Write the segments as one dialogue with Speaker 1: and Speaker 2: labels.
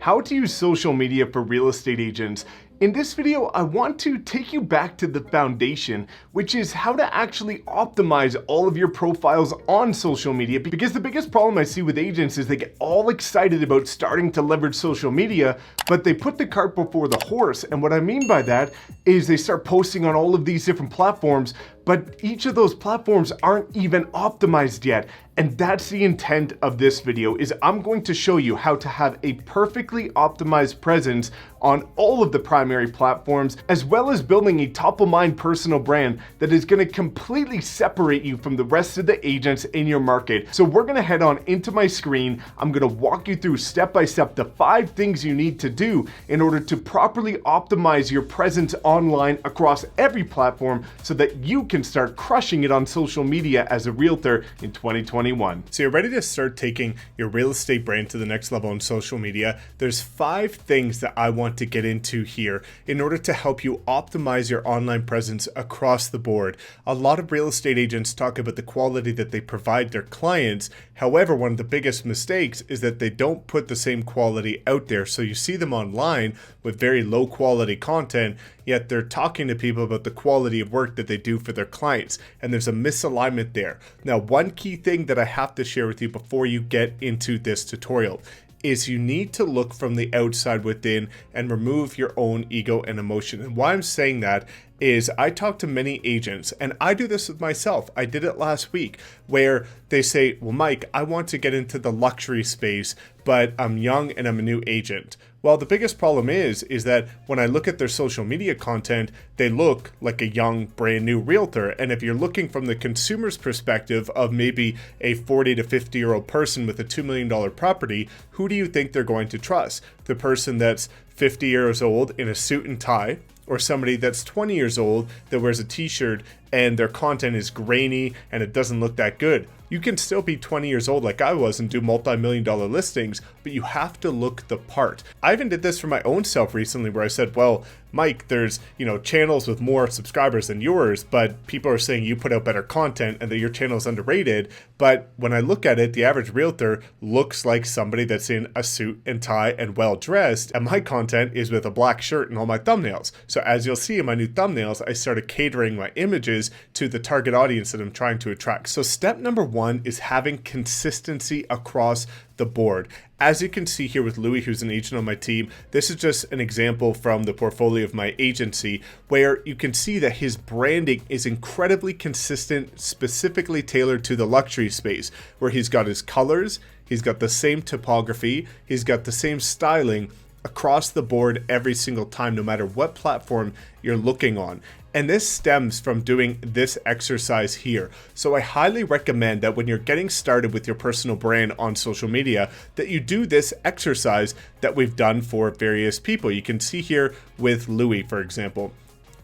Speaker 1: How to use social media for real estate agents. In this video, I want to take you back to the foundation, which is how to actually optimize all of your profiles on social media. Because the biggest problem I see with agents is they get all excited about starting to leverage social media, but they put the cart before the horse. And what I mean by that is they start posting on all of these different platforms, but each of those platforms aren't even optimized yet. And that's the intent of this video, is I'm going to show you how to have a perfectly optimized presence on all of the primary platforms, as well as building a top of mind personal brand that is going to completely separate you from the rest of the agents in your market. So we're going to head on into my screen. I'm going to walk you through step by step the 5 things you need to do in order to properly optimize your presence online across every platform so that you can start crushing it on social media as a realtor in 2021.
Speaker 2: So you're ready to start taking your real estate brand to the next level on social media. There's 5 things that I want to get into here in order to help you optimize your online presence across the board. A lot of real estate agents talk about the quality that they provide their clients. However, one of the biggest mistakes is that they don't put the same quality out there. So you see them online with very low quality content, yet they're talking to people about the quality of work that they do for their clients. And there's a misalignment there. Now, one key thing that I have to share with you before you get into this tutorial is you need to look from the outside within and remove your own ego and emotion. And why I'm saying that is I talk to many agents, and I do this with myself. I did it last week, where they say, well, Mike, I want to get into the luxury space, but I'm young and I'm a new agent. Well, the biggest problem is that when I look at their social media content, they look like a young, brand new realtor. And if you're looking from the consumer's perspective of maybe a 40 to 50-year-old person with a $2 million property, who do you think they're going to trust? The person that's 50 years old in a suit and tie, or somebody that's 20 years old that wears a t-shirt and their content is grainy and it doesn't look that good? You can still be 20 years old like I was and do multi-million-dollar listings, but you have to look the part. I even did this for my own self recently, where I said, well, Mike, there's, channels with more subscribers than yours, but people are saying you put out better content and that your channel is underrated. But when I look at it, the average realtor looks like somebody that's in a suit and tie and well-dressed, and my content is with a black shirt and all my thumbnails. So as you'll see in my new thumbnails, I started catering my images to the target audience that I'm trying to attract. So step number 1 is having consistency across the board. As you can see here with Louis, who's an agent on my team, this is just an example from the portfolio of my agency, where you can see that his branding is incredibly consistent, specifically tailored to the luxury space, where he's got his colors, he's got the same typography, he's got the same styling across the board every single time, no matter what platform you're looking on. And this stems from doing this exercise here. So I highly recommend that when you're getting started with your personal brand on social media, that you do this exercise that we've done for various people. You can see here with Louis, for example,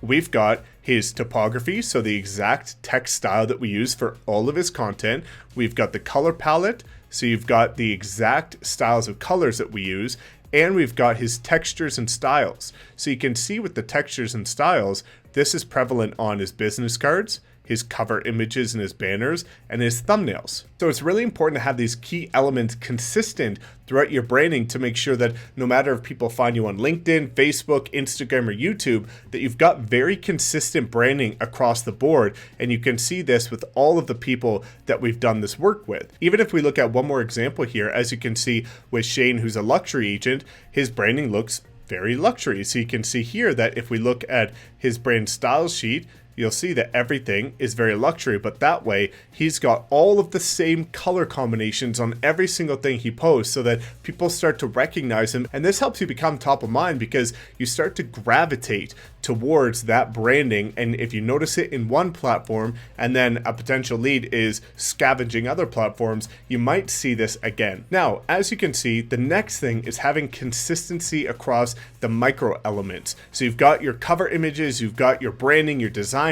Speaker 2: we've got his typography, so the exact text style that we use for all of his content. We've got the color palette, so you've got the exact styles of colors that we use. And we've got his textures and styles. So you can see with the textures and styles, this is prevalent on his business cards, his cover images and his banners, and his thumbnails. So it's really important to have these key elements consistent throughout your branding to make sure that no matter if people find you on LinkedIn, Facebook, Instagram, or YouTube, that you've got very consistent branding across the board. And you can see this with all of the people that we've done this work with. Even if we look at one more example here, as you can see with Shane, who's a luxury agent, his branding looks very luxury. So you can see here that if we look at his brand style sheet, you'll see that everything is very luxury, but that way he's got all of the same color combinations on every single thing he posts so that people start to recognize him. And this helps you become top of mind because you start to gravitate towards that branding. And if you notice it in one platform and then a potential lead is scavenging other platforms, you might see this again. Now, as you can see, the next thing is having consistency across the micro elements. So you've got your cover images, you've got your branding, your designing,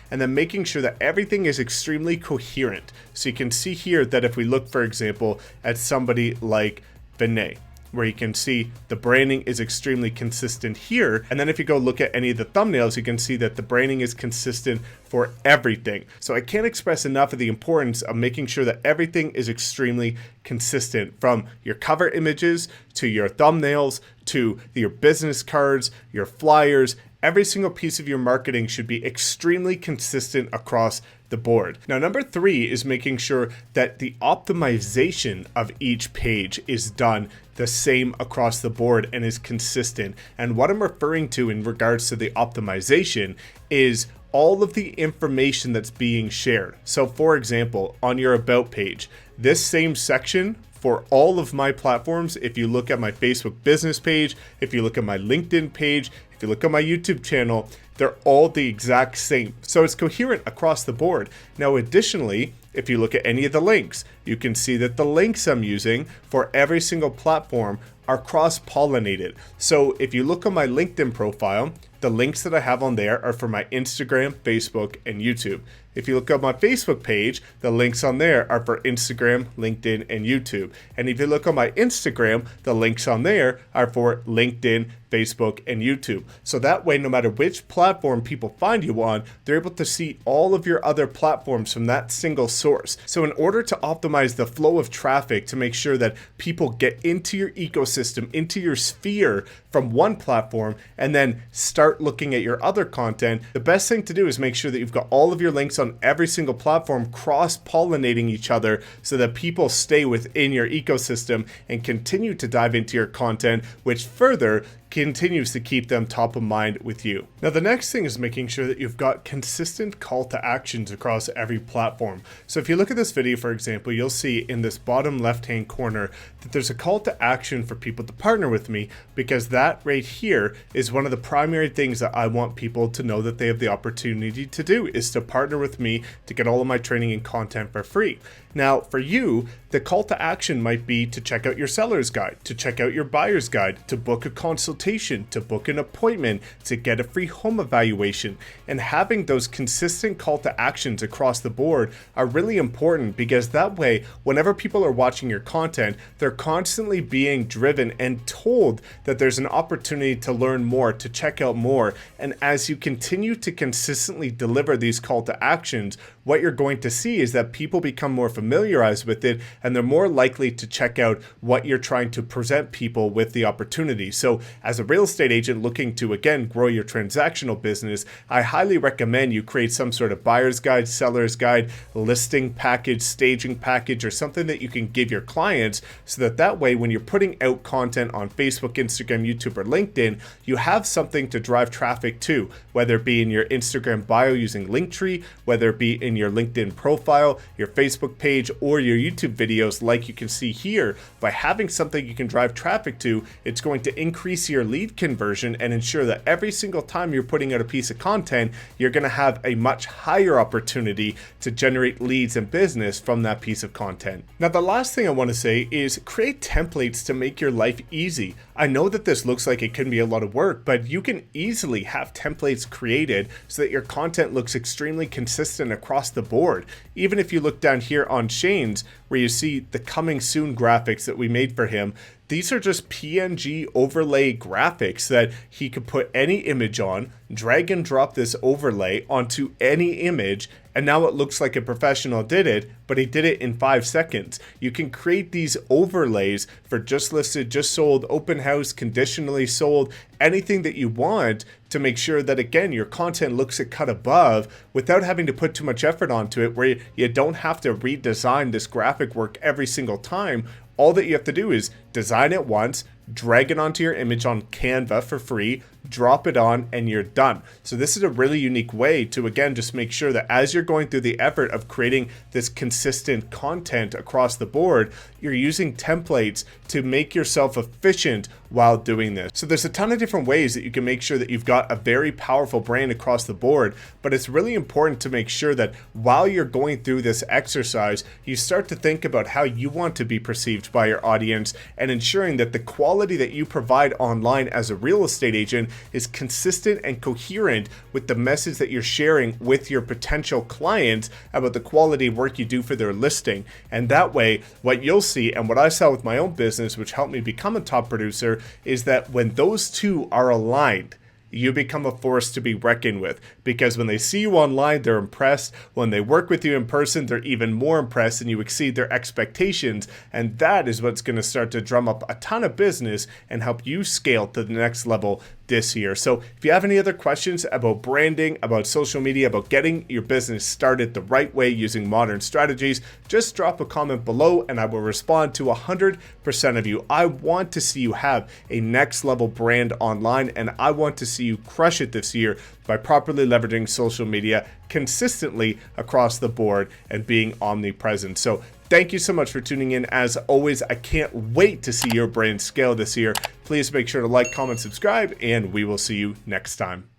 Speaker 2: and then making sure that everything is extremely coherent. So you can see here that if we look, for example, at somebody like Vinay, where you can see the branding is extremely consistent here. And then if you go look at any of the thumbnails, you can see that the branding is consistent for everything. So I can't express enough of the importance of making sure that everything is extremely consistent, from your cover images to your thumbnails to your business cards, your flyers. Every single piece of your marketing should be extremely consistent across the board. Now, number 3 is making sure that the optimization of each page is done the same across the board and is consistent. And what I'm referring to in regards to the optimization is all of the information that's being shared. So for example, on your About page, this same section for all of my platforms, if you look at my Facebook business page, if you look at my LinkedIn page, if you look at my YouTube channel, they're all the exact same. So it's coherent across the board. Now, additionally, if you look at any of the links, you can see that the links I'm using for every single platform are cross-pollinated. So if you look on my LinkedIn profile, the links that I have on there are for my Instagram, Facebook, and YouTube. If you look at my Facebook page, the links on there are for Instagram, LinkedIn, and YouTube. And if you look on my Instagram, the links on there are for LinkedIn, Facebook, and YouTube. So that way, no matter which platform people find you on, they're able to see all of your other platforms from that single source. So in order to optimize the flow of traffic, to make sure that people get into your ecosystem, into your sphere from one platform, and then start looking at your other content, the best thing to do is make sure that you've got all of your links on every single platform cross-pollinating each other so that people stay within your ecosystem and continue to dive into your content, which further continues to keep them top of mind with you. Now, the next thing is making sure that you've got consistent call to actions across every platform. So if you look at this video, for example, you'll see in this bottom left-hand corner that there's a call to action for people to partner with me, because that right here is one of the primary things that I want people to know that they have the opportunity to do, is to partner with me to get all of my training and content for free. Now, for you, the call to action might be to check out your seller's guide, to check out your buyer's guide, to book a consultation, to book an appointment, to get a free home evaluation. And having those consistent call to actions across the board are really important, because that way, whenever people are watching your content, they're constantly being driven and told that there's an opportunity to learn more, to check out more. And as you continue to consistently deliver these call to actions, what you're going to see is that people become more familiarized with it, and they're more likely to check out what you're trying to present people with the opportunity. So as a real estate agent looking to, again, grow your transactional business, I highly recommend you create some sort of buyer's guide, seller's guide, listing package, staging package, or something that you can give your clients, so that way when you're putting out content on Facebook, Instagram, YouTube, or LinkedIn, you have something to drive traffic to, whether it be in your Instagram bio using Linktree, whether it be in your LinkedIn profile, your Facebook page, or your YouTube videos, like you can see here. By having something you can drive traffic to, it's going to increase your lead conversion and ensure that every single time you're putting out a piece of content, you're going to have a much higher opportunity to generate leads and business from that piece of content. Now, the last thing I want to say is create templates to make your life easy. I know that this looks like it can be a lot of work, but you can easily have templates created so that your content looks extremely consistent across the board. Even if you look down here on Shane's, where you see the coming soon graphics that we made for him, these are just PNG overlay graphics that he could put any image on, drag and drop this overlay onto any image, and now it looks like a professional did it, but he did it in 5 seconds. You can create these overlays for just listed, just sold, open house, conditionally sold, anything that you want, to make sure that, again, your content looks a cut above without having to put too much effort onto it, where you don't have to redesign this graphic work every single time. All that you have to do is design it once, drag it onto your image on Canva for free, drop it on, and you're done. So this is a really unique way to, again, just make sure that as you're going through the effort of creating this consistent content across the board, you're using templates to make yourself efficient while doing this. So there's a ton of different ways that you can make sure that you've got a very powerful brand across the board, but it's really important to make sure that while you're going through this exercise, you start to think about how you want to be perceived by your audience, and ensuring that the quality that you provide online as a real estate agent is consistent and coherent with the message that you're sharing with your potential clients about the quality of work you do for their listing. And that way, what you'll see, and what I saw with my own business, which helped me become a top producer, is that when those two are aligned, you become a force to be reckoned with, because when they see you online, they're impressed. When they work with you in person, they're even more impressed, and you exceed their expectations. And that is what's going to start to drum up a ton of business and help you scale to the next level this year. So if you have any other questions about branding, about social media, about getting your business started the right way using modern strategies, just drop a comment below and I will respond to 100% of you. I want to see you have a next level brand online, and I want to see you crush it this year by properly leveraging social media consistently across the board and being omnipresent. So thank you so much for tuning in. As always, I can't wait to see your brand scale this year. Please make sure to like, comment, subscribe, and we will see you next time.